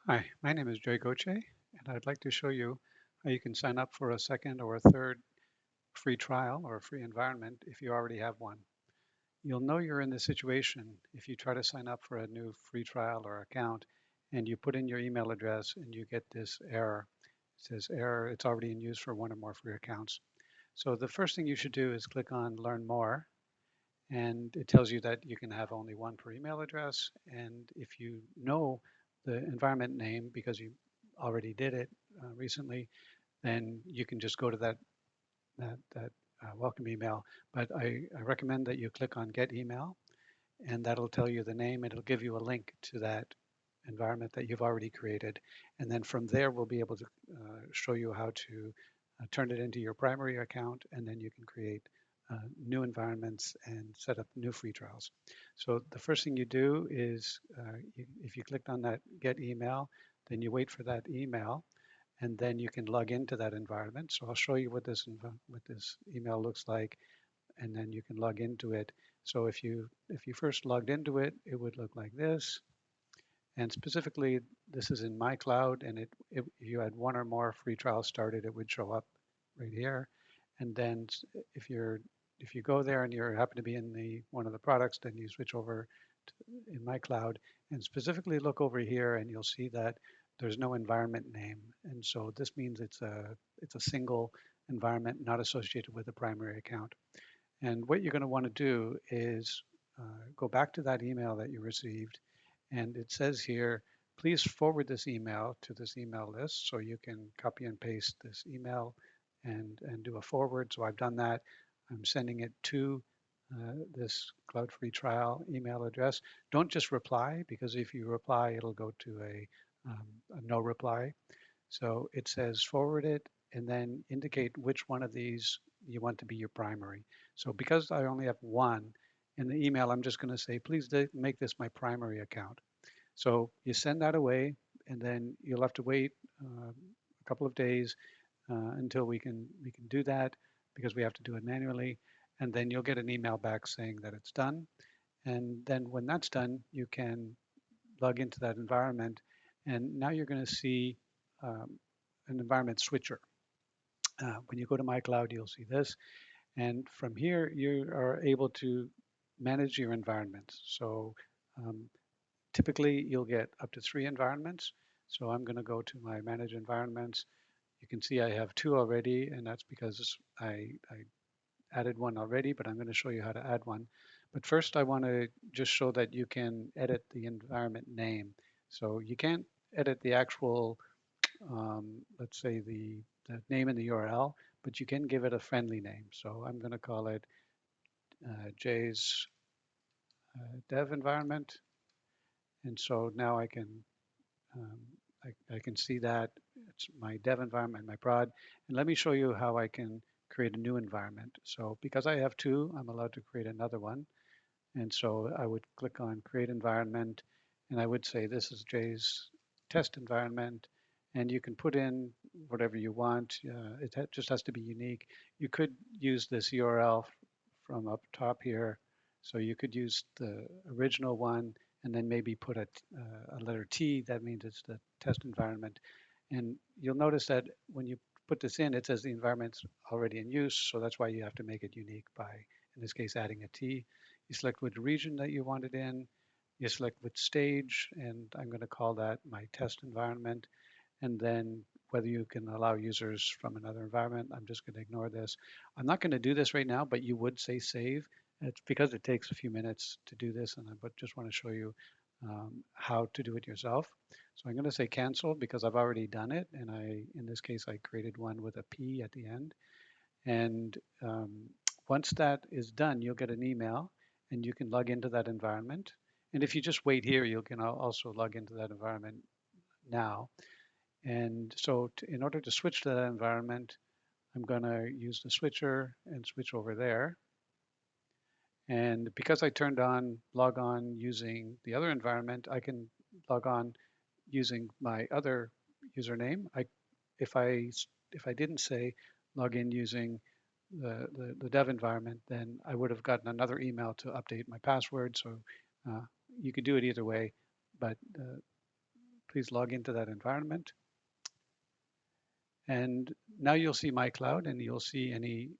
Hi, my name is Jay Goche, and I'd like to show you how you can sign up for a second or a third free trial or a free environment if you already have one. You'll know you're in this situation if you try to sign up for a new free trial or account and you put in your email address and you get this error. It says error, it's already in use for one or more free accounts. So the first thing you should do is click on Learn More, and it tells you that you can have only one per email address. And if you know the environment name because you already did it recently, then you can just go to that welcome email. But I recommend that you click on Get Email, and that'll tell you the name. It'll give you a link to that environment that you've already created, and then from there we'll be able to show you how to turn it into your primary account, and then you can create new environments and set up new free trials. So the first thing you do is if you clicked on that Get Email, then you wait for that email, and then you can log into that environment. So I'll show you what this email looks like, and then you can log into it. So if you first logged into it, it would look like this. And specifically, this is in my cloud, and if you had one or more free trials started, it would show up right here. And then if you go there and you happen to be in the one of the products, then you switch over to, in my cloud, and specifically look over here, and you'll see that there's no environment name. And so this means it's a single environment not associated with a primary account. And what you're going to want to do is go back to that email that you received, and it says here, please forward this email to this email list. So you can copy and paste this email and do a forward. So I've done that. I'm sending it to this Cloud Free Trial email address. Don't just reply, because if you reply, it'll go to a no reply. So it says forward it and then indicate which one of these you want to be your primary. So because I only have one in the email, I'm just going to say, please make this my primary account. So you send that away, and then you'll have to wait a couple of days until we can do that, because we have to do it manually. And then you'll get an email back saying that it's done. And then when that's done, you can log into that environment. And now you're going to see um, an environment switcher. When you go to My Cloud, you'll see this. And from here, you are able to manage your environments. So um, typically, you'll get up to 3 environments. So I'm going to go to my Manage Environments. You can see I have 2 already, and that's because I added one already, but I'm going to show you how to add one. But first, I want to just show that you can edit the environment name. So you can't edit the actual, let's say the name in the URL, but you can give it a friendly name. So I'm going to call it Jay's dev environment. And so now um, I can see that it's my dev environment, my prod. And let me show you how I can create a new environment. So because I have 2, I'm allowed to create another one. And so I would click on create environment, and I would say this is Jay's test environment. And you can put in whatever you want. It just has to be unique. You could use this URL from up top here. So you could use the original one and then maybe put a letter T. That means it's the test environment. And you'll notice that when you put this in, it says the environment's already in use. So that's why you have to make it unique by, in this case, adding a T. You select which region that you want it in. You select which stage, and I'm going to call that my test environment. And then whether you can allow users from another environment, I'm just going to ignore this. I'm not going to do this right now, but you would say save. It's because it takes a few minutes to do this, and I just want to show you how to do it yourself. So I'm going to say cancel because I've already done it, and in this case, I created one with a P at the end. And once that is done, you'll get an email, and you can log into that environment. And if you just wait here, you can also log into that environment now. And so in order to switch to that environment, I'm going to use the switcher and switch over there. And because I turned on log on using the other environment, I can log on using my other username. If I if I didn't say log in using the dev environment, then I would have gotten another email to update my password. So you could do it either way, but please log into that environment. And now you'll see My Cloud, and you'll see any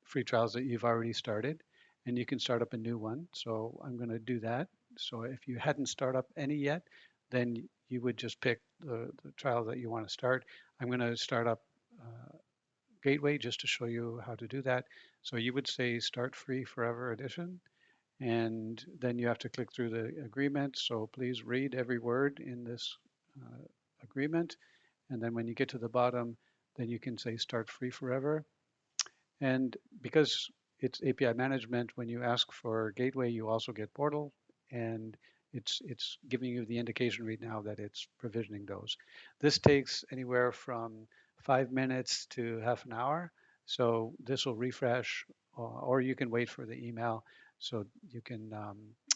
free trials that you've already started, and you can start up a new one. So I'm going to do that. So if you hadn't started up any yet, then you would just pick the trial that you want to start. I'm going to start up Gateway just to show you how to do that. So you would say Start Free Forever Edition, and then you have to click through the agreement. So please read every word in this agreement. And then when you get to the bottom, then you can say Start Free Forever. And because it's API management, when you ask for Gateway, you also get Portal, and it's giving you the indication right now that it's provisioning those. This takes anywhere from 5 minutes to half an hour. So this will refresh, or you can wait for the email. So you can,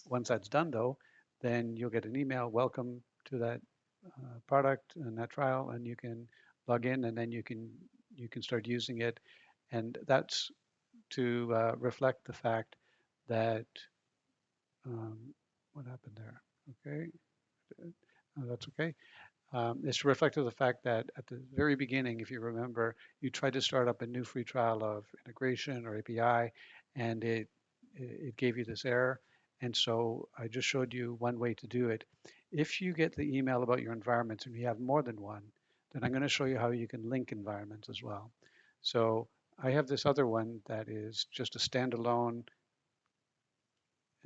once that's done though, then you'll get an email, welcome to that product and that trial, and you can log in, and then you can start using it. And that's to reflect the fact that, what happened there? Okay, that's okay. It's reflective of the fact that at the very beginning, if you remember, you tried to start up a new free trial of integration or API, and it gave you this error. And so I just showed you one way to do it. If you get the email about your environments and you have more than one, then I'm going to show you how you can link environments as well. So I have this other one that is just a standalone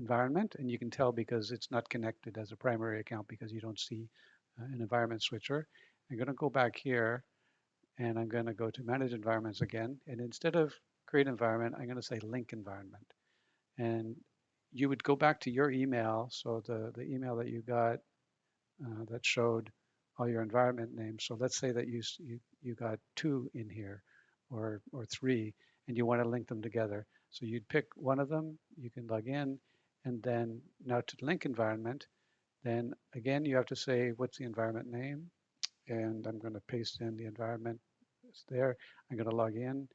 environment, and you can tell because it's not connected as a primary account because you don't see an environment switcher. I'm going to go back here, and I'm going to go to Manage Environments again, and instead of Create Environment, I'm going to say Link Environment. And you would go back to your email, so the email that you got that showed all your environment names. So let's say that you got 2 in here, or 3, and you want to link them together. So you'd pick one of them, you can log in, and then now to link environment, then again you have to say what's the environment name, and I'm going to paste in the environment. It's there. I'm going to log in,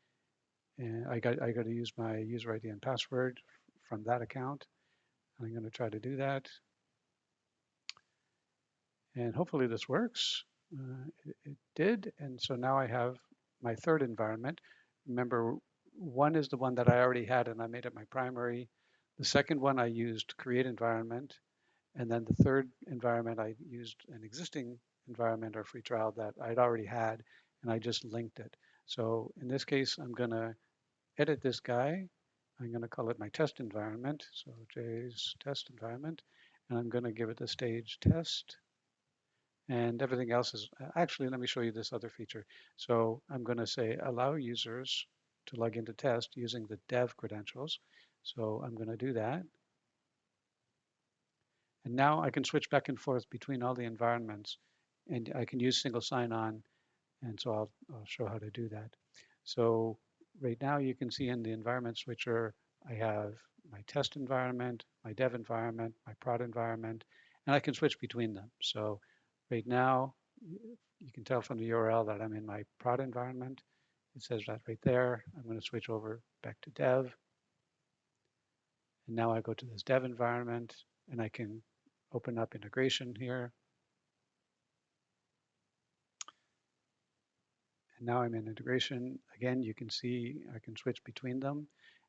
and I got to use my user ID and password from that account. I'm going to try to do that. And hopefully this works. It did, and so now I have my third environment. Remember, one is the one that I already had and I made it my primary. The second one I used create environment, and then the third environment I used an existing environment or free trial that I'd already had, and I just linked it. So in this case, I'm going to edit this guy. I'm going to call it my test environment, so J's test environment, and I'm going to give it the stage test. And everything else is, actually, let me show you this other feature. So I'm going to say allow users to log into test using the dev credentials. So I'm going to do that. And now I can switch back and forth between all the environments, and I can use single sign-on. And so I'll show how to do that. So right now you can see in the environment switcher, I have my test environment, my dev environment, my prod environment, and I can switch between them. So right now, you can tell from the URL that I'm in my prod environment. It says that right there. I'm going to switch over back to dev. And now I go to this dev environment, and I can open up integration here. And now I'm in integration. Again, you can see I can switch between them.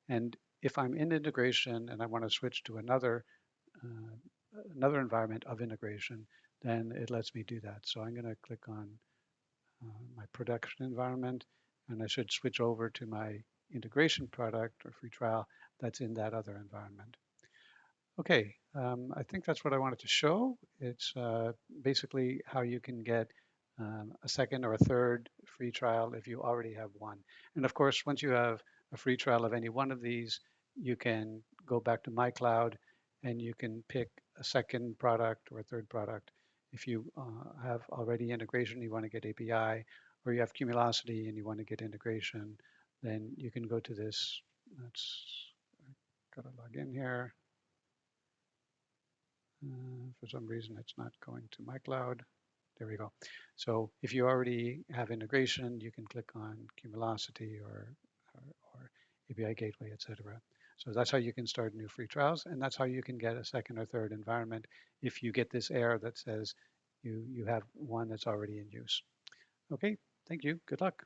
And if I'm in integration and I want to switch to another environment of integration, then it lets me do that. So I'm going to click on my production environment, and I should switch over to my integration product or free trial that's in that other environment. Okay, I think that's what I wanted to show. It's basically how you can get a second or a third free trial if you already have one. And of course, once you have a free trial of any one of these, you can go back to My Cloud and you can pick a second product or a third product. If you have already integration, you want to get API, or you have Cumulocity and you want to get integration, then you can go to this. Let's gotta log in here. For some reason, it's not going to My Cloud. There we go. So if you already have integration, you can click on Cumulocity or API Gateway, etc. So that's how you can start new free trials, and that's how you can get a second or third environment if you get this error that says you have one that's already in use. Okay, thank you. Good luck.